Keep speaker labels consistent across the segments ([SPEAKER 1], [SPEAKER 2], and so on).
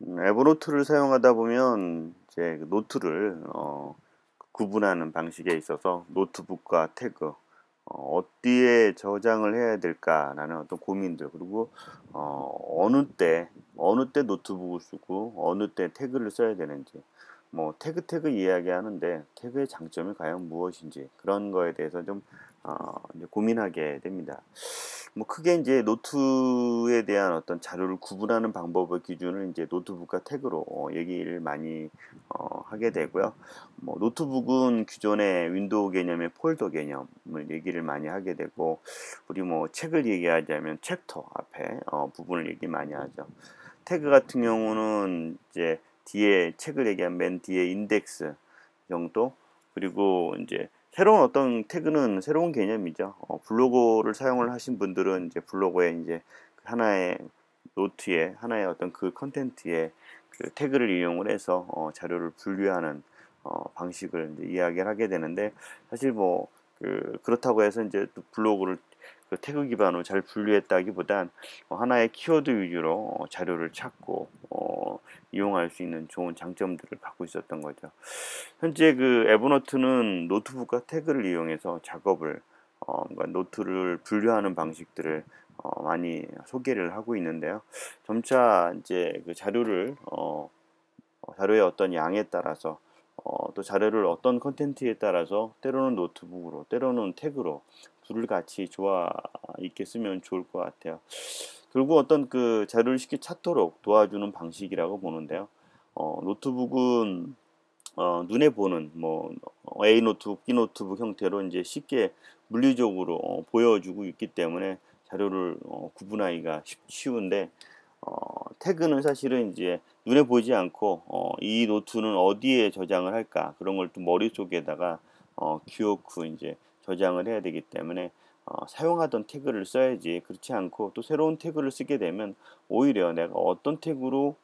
[SPEAKER 1] 에버노트를 사용하다 보면 이제 그 노트를 구분하는 방식에 있어서 노트북과 태그 어디에 저장을 해야 될까라는 어떤 고민들, 그리고 어느 때 노트북을 쓰고 어느 때 태그를 써야 되는지, 뭐 태그 이야기하는데 태그의 장점이 과연 무엇인지, 그런 거에 대해서 좀 이제 고민하게 됩니다. 뭐 크게 이제 노트에 대한 어떤 자료를 구분하는 방법의 기준을 이제 노트북과 태그로 얘기를 많이 하게 되고요. 뭐 노트북은 기존의 윈도우 개념의 폴더 개념을 얘기를 많이 하게 되고, 우리 뭐 책을 얘기하자면 챕터 앞에 부분을 얘기 많이 하죠. 태그 같은 경우는 이제 뒤에 책을 얘기하면 맨 뒤에 인덱스 정도, 그리고 이제 새로운 어떤 태그는 새로운 개념이죠. 블로거를 사용을 하신 분들은 이제 블로거에 이제 하나의 노트에 하나의 어떤 그 컨텐츠에 그 태그를 이용을 해서 자료를 분류하는 방식을 이제 이야기를 하게 되는데, 사실 뭐 그렇다고 해서 이제 또 블로그를 그 태그 기반으로 잘 분류했다기보단 하나의 키워드 위주로 자료를 찾고 이용할 수 있는 좋은 장점들을 갖고 있었던 거죠. 현재 그 에버노트는 노트북과 태그를 이용해서 작업을 그러니까 노트를 분류하는 방식들을 많이 소개를 하고 있는데요. 점차 이제 그 자료의 어떤 양에 따라서 또 자료를 어떤 컨텐츠에 따라서 때로는 노트북으로 때로는 태그로 둘을 같이 조화 있게 쓰면 좋을 것 같아요. 결국 어떤 그 자료를 쉽게 찾도록 도와주는 방식이라고 보는데요. 노트북은 눈에 보는 뭐 A 노트북, B 노트북 형태로 이제 쉽게 물리적으로 보여주고 있기 때문에 자료를 구분하기가 쉬운데, 태그는 사실은 이제 눈에 보이지 않고 이 노트는 어디에 저장을 할까, 그런 걸 또 머릿속에다가 기어코 이제 저장을 해야 되기 때문에 사용하던 태그를 써야지, 그렇지 않고 또 새로운 태그를 쓰게 되면 오히려 내가 어떤 태그로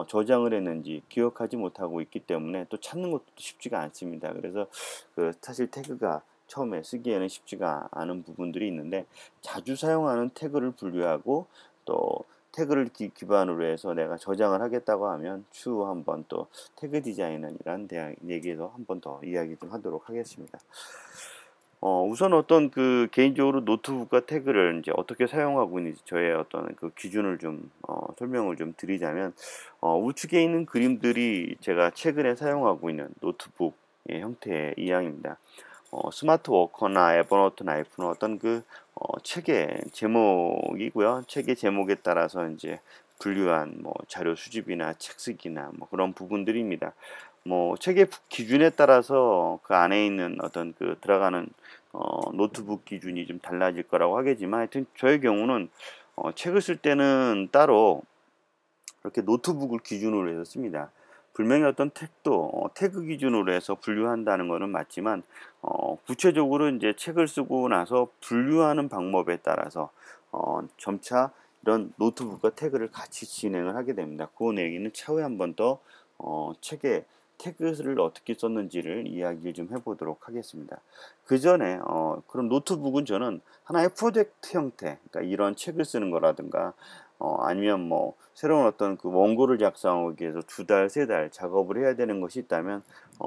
[SPEAKER 1] 저장을 했는지 기억하지 못하고 있기 때문에 또 찾는 것도 쉽지가 않습니다. 그래서 그 사실 태그가 처음에 쓰기에는 쉽지가 않은 부분들이 있는데, 자주 사용하는 태그를 분류하고 또 태그를 기반으로 해서 내가 저장을 하겠다고 하면 추후 한번 또 태그 디자인이라는 얘기에서 한번 더 이야기 좀 하도록 하겠습니다. 우선 어떤 그 개인적으로 노트북과 태그를 이제 어떻게 사용하고 있는지 저의 어떤 그 기준을 좀 설명을 좀 드리자면, 우측에 있는 그림들이 제가 최근에 사용하고 있는 노트북의 형태의 이양입니다. 스마트 워커나 에버노트 나이프는 어떤 그 책의 제목이고요. 책의 제목에 따라서 이제 분류한 뭐 자료 수집이나 책 쓰기나 뭐 그런 부분들입니다. 뭐 책의 기준에 따라서 그 안에 있는 어떤 그 들어가는 노트북 기준이 좀 달라질 거라고 하겠지만, 하여튼 저의 경우는 책을 쓸 때는 따로 이렇게 노트북을 기준으로 해서 씁니다. 분명히 어떤 택도 태그 기준으로 해서 분류한다는 거는 맞지만, 구체적으로 이제 책을 쓰고 나서 분류하는 방법에 따라서 점차 이런 노트북과 태그를 같이 진행을 하게 됩니다. 그 얘기는 차후에 한번 더 책에 태그를 어떻게 썼는지를 이야기를 좀 해보도록 하겠습니다. 그 전에 그럼 노트북은 저는 하나의 프로젝트 형태, 그러니까 이런 책을 쓰는 거라든가 아니면 뭐 새로운 어떤 그 원고를 작성하기 위해서 두 달, 세 달 작업을 해야 되는 것이 있다면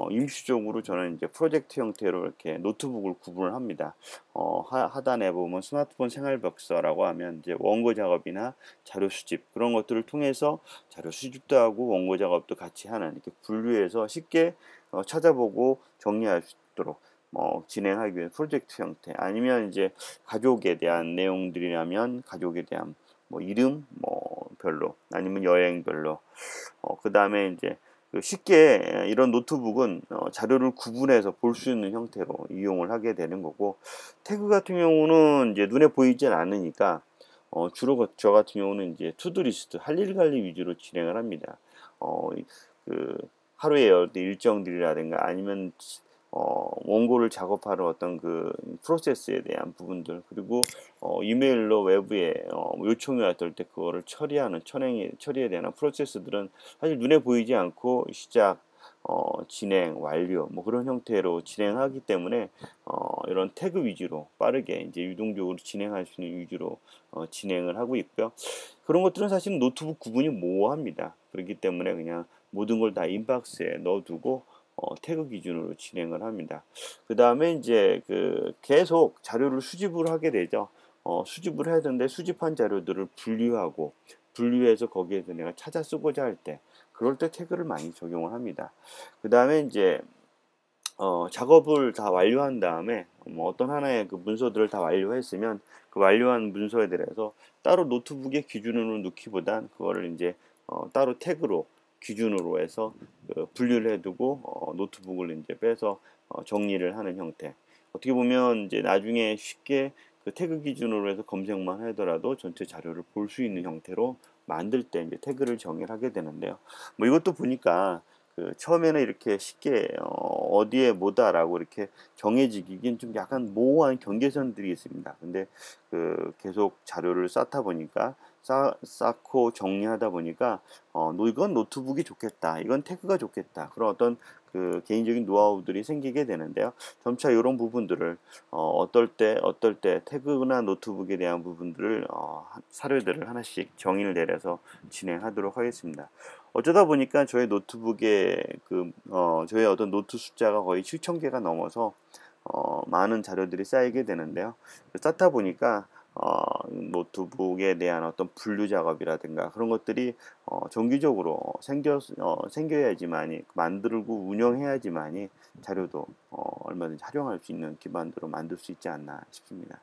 [SPEAKER 1] 임시적으로 저는 이제 프로젝트 형태로 이렇게 노트북을 구분을 합니다. 하단에 보면 스마트폰 생활벽서라고 하면 이제 원고 작업이나 자료 수집 그런 것들을 통해서 자료 수집도 하고 원고 작업도 같이 하는, 이렇게 분류해서 쉽게 찾아보고 정리할 수 있도록 진행하기 위한 프로젝트 형태, 아니면 이제 가족에 대한 내용들이라면 가족에 대한 뭐 이름 뭐 별로, 아니면 여행별로 그다음에 이제 그 쉽게 이런 노트북은 자료를 구분해서 볼 수 있는 형태로 이용을 하게 되는 거고, 태그 같은 경우는 이제 눈에 보이질 않으니까 주로 저 같은 경우는 이제 투두리스트 할 일 관리 위주로 진행을 합니다. 그 하루의 어떤 일정들이라든가 아니면 원고를 작업하는 어떤 그 프로세스에 대한 부분들, 그리고 이메일로 외부에 요청이 왔을 때 그거를 처리에 대한 프로세스들은 사실 눈에 보이지 않고 진행, 완료 뭐 그런 형태로 진행하기 때문에 이런 태그 위주로 빠르게 이제 유동적으로 진행할 수 있는 위주로 진행을 하고 있고요. 그런 것들은 사실 노트북 구분이 모호합니다. 그렇기 때문에 그냥 모든 걸 다 인박스에 넣어 두고 태그 기준으로 진행을 합니다. 그다음에 인제 계속 자료를 수집을 하게 되죠. 수집을 해야 되는데 수집한 자료들을 분류하고 분류해서 거기에서 내가 찾아 쓰고자 할 때 그럴 때 태그를 많이 적용을 합니다. 그다음에 인제 작업을 다 완료한 다음에 뭐 어떤 하나의 그 문서들을 다 완료했으면 그 완료한 문서에 대해서 따로 노트북에 기준으로 넣기보단 그거를 인제 따로 태그로 기준으로 해서 분류를 해 두고 노트북을 인제 빼서 정리를 하는 형태. 어떻게 보면 인제 나중에 쉽게 그 태그 기준으로 해서 검색만 하더라도 전체 자료를 볼 수 있는 형태로 만들 때 인제 태그를 정의를 하게 되는데요. 뭐 이것도 보니까 처음에는 이렇게 쉽게 "어디에 뭐다."라고 이렇게 정해지기는 좀 약간 모호한 경계선들이 있습니다. 근데 계속 자료를 쌓다 보니까 쌓고 정리하다 보니까 '이건 노트북이 좋겠다. 이건 태그가 좋겠다.' 그런 어떤 개인적인 노하우들이 생기게 되는데요. 점차 이런 부분들을 어떨 때 태그나 노트북에 대한 부분들을 사례들을 하나씩 정의를 내려서 진행하도록 하겠습니다. 어쩌다 보니까 저의 노트북에 저의 어떤 노트 숫자가 거의 7,000개가 넘어서 많은 자료들이 쌓이게 되는데요. 쌓다 보니까 노트북에 대한 어떤 분류 작업이라든가 그런 것들이 정기적으로 생겨야지만이 만들고 운영해야지만이 자료도 얼마든지 활용할 수 있는 기반으로 만들 수 있지 않나 싶습니다.